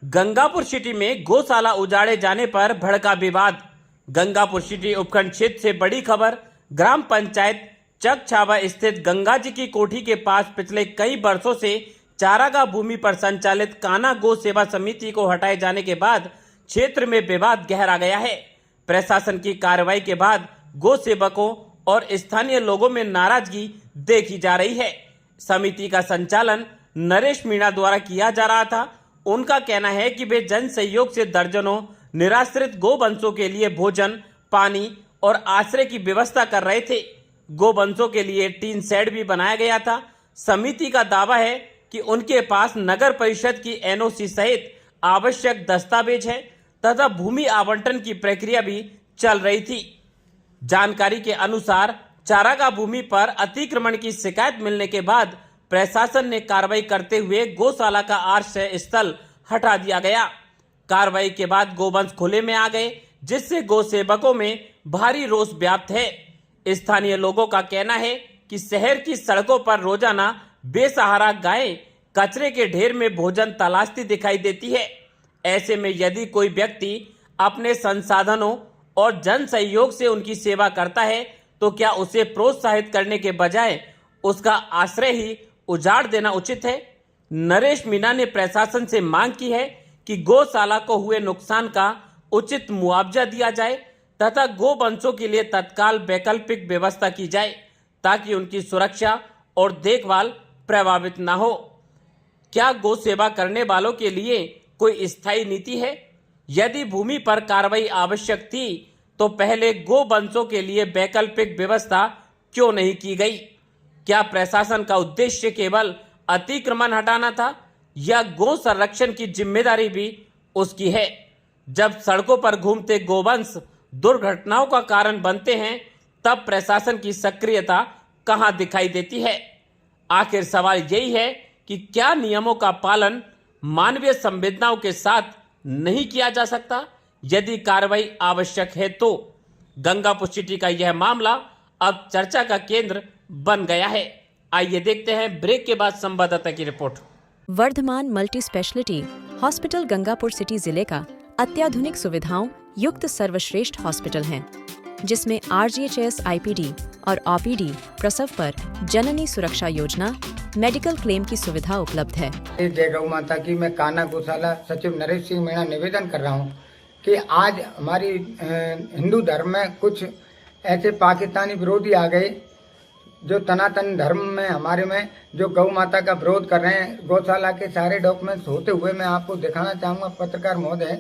Gangapur city में गौशाला उजाड़े जाने पर भड़का विवाद। गंगापुर सिटी उपखंड क्षेत्र से बड़ी खबर। ग्राम पंचायत चकछावा स्थित गंगा जी की कोठी के पास पिछले कई वर्षों से चारागाह भूमि पर संचालित कान्हा गौ सेवा समिति को हटाए जाने के बाद क्षेत्र में विवाद गहरा गया है। प्रशासन की कार्रवाई के बाद गौ सेवकों और स्थानीय लोगों में नाराजगी देखी जा रही है। समिति का संचालन नरेश मीणा द्वारा किया जा रहा था। उनका कहना है कि वे जन सहयोग से दर्जनों निराश्रित गोवंशों के लिए भोजन, पानी और आश्रय की व्यवस्था कर रहे थे। गोवंशों के लिए टीन शेड भी बनाया गया था। समिति का दावा है कि उनके पास नगर परिषद की एनओसी सहित आवश्यक दस्तावेज है तथा भूमि आवंटन की प्रक्रिया भी चल रही थी। जानकारी के अनुसार चारागाह भूमि पर अतिक्रमण की शिकायत मिलने के बाद प्रशासन ने कार्रवाई करते हुए गौशाला का आश्रय स्थल हटा दिया गया। कार्रवाई के बाद गोवंश खुले में आ गए, जिससे गौ सेवकों में भारी रोष व्याप्त है। स्थानीय लोगों का कहना है कि शहर की सड़कों पर रोजाना बेसहारा गायें कचरे के ढेर में भोजन तलाशती दिखाई देती है। ऐसे में यदि कोई व्यक्ति अपने संसाधनों और जन सहयोग से उनकी सेवा करता है तो क्या उसे प्रोत्साहित करने के बजाय उसका आश्रय ही उजाड़ देना उचित है? नरेश मीणा ने प्रशासन से मांग की है कि गौशाला को हुए नुकसान का उचित मुआवजा दिया जाए तथा गोवंशों के लिए तत्काल वैकल्पिक व्यवस्था की जाए ताकि उनकी सुरक्षा और देखभाल प्रभावित न हो। क्या गौ सेवा करने वालों के लिए कोई स्थायी नीति है? यदि भूमि पर कार्रवाई आवश्यक थी तो पहले गोवंशों के लिए वैकल्पिक व्यवस्था क्यों नहीं की गई? क्या प्रशासन का उद्देश्य केवल अतिक्रमण हटाना था या गौ संरक्षण की जिम्मेदारी भी उसकी है? जब सड़कों पर घूमते गोवंश दुर्घटनाओं का कारण बनते हैं तब प्रशासन की सक्रियता कहां दिखाई देती है? आखिर सवाल यही है कि क्या नियमों का पालन मानवीय संवेदनाओं के साथ नहीं किया जा सकता? यदि कार्रवाई आवश्यक है तो गंगापुर सिटी का यह मामला अब चर्चा का केंद्र बन गया है। आइए देखते हैं ब्रेक के बाद संवाददाता की report. Vardhaman multi speciality hospital Gangapur city जिले का अत्याधुनिक सुविधाओं युक्त सर्वश्रेष्ठ हॉस्पिटल है, जिसमें RGHS IPD और OPD प्रसव पर जननी सुरक्षा योजना, मेडिकल क्लेम की सुविधा उपलब्ध है। जय गौ माता की। मैं कान्हा गौशाला सचिव नरेश सिंह मीणा निवेदन कर रहा हूँ कि आज हमारी हिंदू धर्म में कुछ ऐसे पाकिस्तानी विरोधी आ गए जो सनातन धर्म में हमारे में जो गौ माता का विरोध कर रहे हैं। गौशाला के सारे डॉक्यूमेंट्स होते हुए मैं आपको दिखाना चाहूँगा पत्रकार महोदय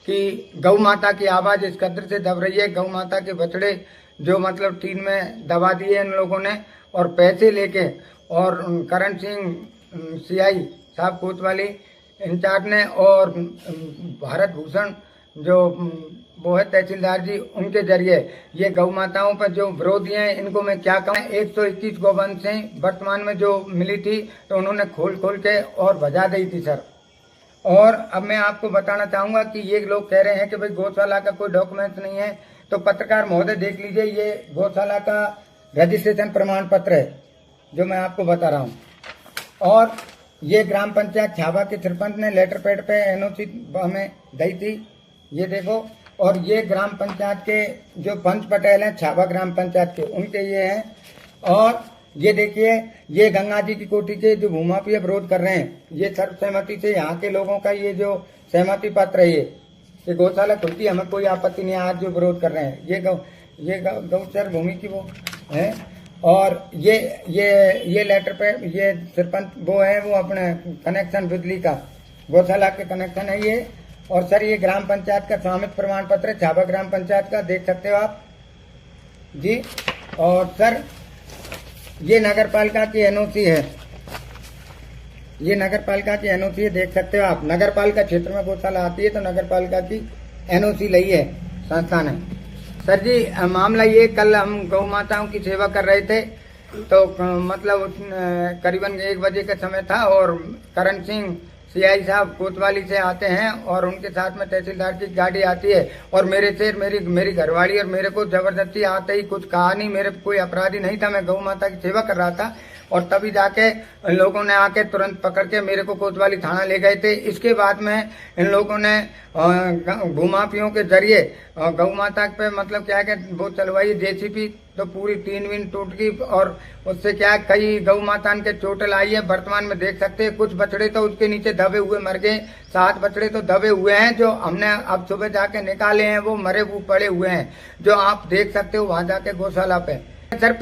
कि गौ माता की आवाज़ इस कदर से दब रही है। गौ माता के बछड़े जो मतलब टीन में दबा दिए इन लोगों ने और पैसे लेके, और करण सिंह CI साहब कोतवाली इंचार्ज ने और भारत भूषण जो वो है तहसीलदार जी, उनके जरिए ये गौ माताओं पर जो विरोधी हैं इनको मैं क्या कहूँ। 121 गोवंशें वर्तमान में जो मिली थी तो उन्होंने खोल के और भजा दी थी सर। और अब मैं आपको बताना चाहूँगा कि ये लोग कह रहे हैं कि भाई गौशाला का कोई डॉक्यूमेंट नहीं है, तो पत्रकार महोदय देख लीजिए, ये गौशाला का रजिस्ट्रेशन प्रमाण पत्र है जो मैं आपको बता रहा हूँ। और ये ग्राम पंचायत छावा के सरपंच ने लेटर पैड पे NOC हमें दी थी, ये देखो। और ये ग्राम पंचायत के जो पंच पटेल हैं छावा ग्राम पंचायत के, उनके ये हैं। और ये देखिए, ये गंगा जी की कोठी के जो भूमाफिया विरोध कर रहे हैं, ये सर्वसहमति से यहाँ के लोगों का ये जो सहमति पत्र है, ये गौशाला खुलती है, हमें कोई आपत्ति नहीं है। आज जो विरोध कर रहे हैं ये गौचर भूमि की वो है। और ये लेटर पे ये सरपंच वो है, वो अपने कनेक्शन बिजली का गौशाला के कनेक्शन है ये। और सर ये ग्राम पंचायत का स्वामित्व प्रमाण पत्र है, छावा ग्राम पंचायत का, देख सकते हो आप जी। और सर ये नगर पालिका की NOC है, ये नगर पालिका की NOC है, देख सकते हो आप। नगर पालिका क्षेत्र में गौशाला आती है तो नगर पालिका की NOC ली है, संस्थान है। सर जी मामला ये, कल हम गौ माताओं की सेवा कर रहे थे तो मतलब करीबन 1 बजे का समय था और करण सिंह CI साहब कोतवाली से आते हैं और उनके साथ में तहसीलदार की गाड़ी आती है और मेरे से मेरी घरवाली और मेरे को जबरदस्ती आते ही कुछ कहा नहीं। मेरे कोई अपराधी नहीं था, मैं गौ माता की सेवा कर रहा था। और तभी जाके इन लोगों ने आके तुरंत पकड़ के मेरे को कोतवाली थाना ले गए थे। इसके बाद में इन लोगों ने भूमाफियों के जरिए गौ माता पे मतलब क्या है कि वो चलवाई जेसीबी, तो पूरी 3 विन टूट गई और उससे क्या है कई गौ माता के चोटें आई है। वर्तमान में देख सकते हैं कुछ बछड़े तो उसके नीचे दबे हुए मर गए, 7 बछड़े तो दबे हुए हैं जो हमने अब सुबह जाके निकाले हैं, वो मरे हुए पड़े हुए हैं जो आप देख सकते हो वहां जाके गौशाला पे। सर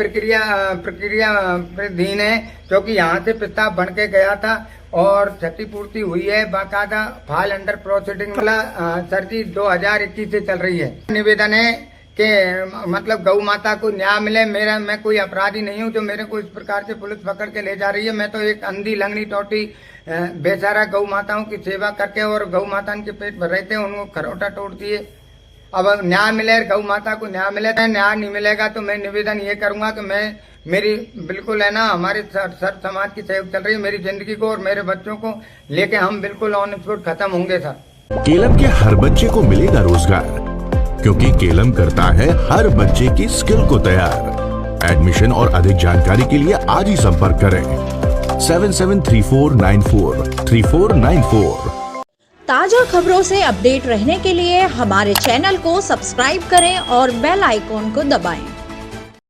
प्रक्रियाधीन है क्योंकि यहाँ से प्रस्ताव बन के गया था और क्षतिपूर्ति हुई है, बाकायदा फाइल अंडर प्रोसीडिंग वाला सर जी 2021 से चल रही है। निवेदन है कि मतलब गौ माता को न्याय मिले। मैं कोई अपराधी नहीं हूँ जो मेरे को इस प्रकार से पुलिस पकड़ के ले जा रही है। मैं तो एक अंधी लंगड़ी टोटी बेचारा गौ माताओं की सेवा करके और गौ माता के पेट भर रहे थे, उनको खरोटा तोड़ दिए। अब न्याय मिले, गौ माता को न्याय मिले। न्याय नहीं मिलेगा तो मैं निवेदन ये करूंगा कि मेरी बिल्कुल है ना, हमारे सर समाज की सहयोग चल रही है, मेरी जिंदगी को और मेरे बच्चों को लेके हम बिल्कुल ऑन स्पॉट खत्म होंगे सर। केलम के हर बच्चे को मिलेगा रोजगार, क्योंकि केलम करता है हर बच्चे की स्किल को तैयार। एडमिशन और अधिक जानकारी के लिए आज ही संपर्क करें 7734943494। ताजा खबरों से अपडेट रहने के लिए हमारे चैनल को सब्सक्राइब करें और बेल आइकॉन को दबाएं।